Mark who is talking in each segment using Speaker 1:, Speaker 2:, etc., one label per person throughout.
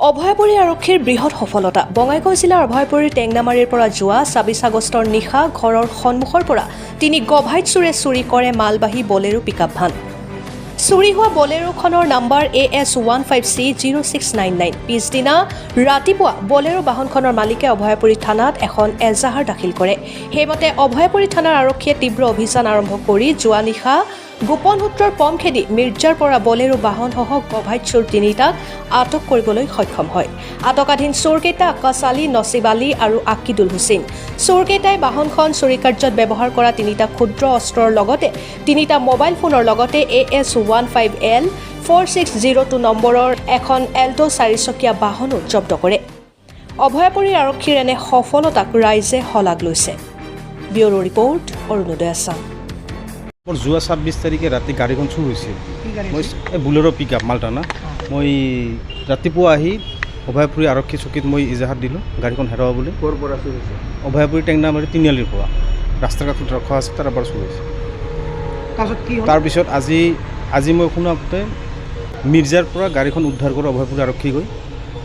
Speaker 1: অভয়পুৰী আৰক্ষীৰ বৃহৎ সফলতা। বঙাইগাঁও জিলাৰ অভয়পুৰীৰ টেংনামাৰীৰ পৰা যোৱা ২৬ আগষ্টৰ নিশা ঘৰৰ সন্মুখৰ পৰা ৩ গভাইত চোৰে চুৰি কৰে মালবাহী বলেৰো পিকআপ ভান। চুৰি হোৱা বলেৰোখনৰ নম্বৰ AS15C0699। পিছদিনা ৰাতিপুৱা বলেৰো বাহনখনৰ মালিকে অভয়পুৰী থানাত এখন এজাহাৰ দাখিল কৰে। সেইমতে অভয়পুৰী থানাৰ আৰক্ষীয়ে তীব্ৰ অভিযান আৰম্ভ কৰি যোৱা নিশা গোপন সূত্ৰৰ পম খেদি মিৰ্জাৰ পৰা বলেৰো বাহনসহ গভাইত চোৰ ৩টাক আটক কৰিবলৈ সক্ষম হয়। আটকাধীন চোৰকেইটা আকাশ আলী, নছিব আলী আৰু আকিদুল হুছেইন। চোৰকেইটাই বাহনখন চুৰি কাৰ্যত ব্যৱহাৰ কৰা ৩টা ক্ষুদ্ৰ অস্ত্ৰৰ লগতে ৩টা মোবাইল ফোনৰ লগতে AS15L4602 নম্বৰৰ এখন এল্টো ৪চকীয়া বাহনো জব্দ কৰে। অভয়পুৰী আৰক্ষীৰ এনে সফলতাক ৰাইজে শলাগ লৈছে। Bureau report, Arunodoy Assam.
Speaker 2: যোৱা ২৬ তাৰিখে ৰাতি গাড়ীখন চুৰ হৈছিল। মই এই বুলেৰো পিকআপ মালটানা মই ৰাতিপুৱা আহি অভয়পুৰী আৰক্ষী চকীত মই ইজাহাৰ দিলোঁ গাড়ীখন হেৰুৱা বুলি। ক'ৰ পৰা চুৰ হৈছে? অভয়পুৰী টেংনামাৰী তিনিআলিৰ পৰা ৰাস্তাৰ কাষত ৰখা আছে তাৰ পৰা চুৰ হৈছে। তাৰপিছত আজি মই শুনাতে মিৰ্জাৰ পৰা গাড়ীখন উদ্ধাৰ কৰি অভয়পুৰী আৰক্ষী গৈ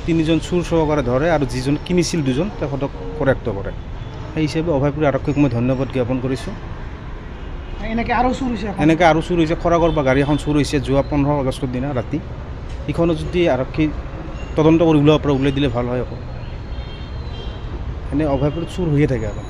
Speaker 2: ৩জন চুৰ সহকাৰে ধৰে আৰু যিজন কিনিছিল 2জন তেখেতক কৰেক্ট কৰে। সেই হিচাপে অভয়পুৰী আৰক্ষীক মই ধন্যবাদ জ্ঞাপন কৰিছোঁ। এনেকৈ আৰু চুৰ হৈছে খৰাগৰ বা গাড়ী এখন চুৰ হৈছে যোৱা 15 আগষ্টৰ দিনা ৰাতি। এইখনো যদি আৰক্ষী তদন্ত কৰি ওলাব পাৰে, ওলাই দিলে ভাল হয়। আকৌ এনে অভয়পুৰীত চুৰ হৈয়ে থাকে আৰু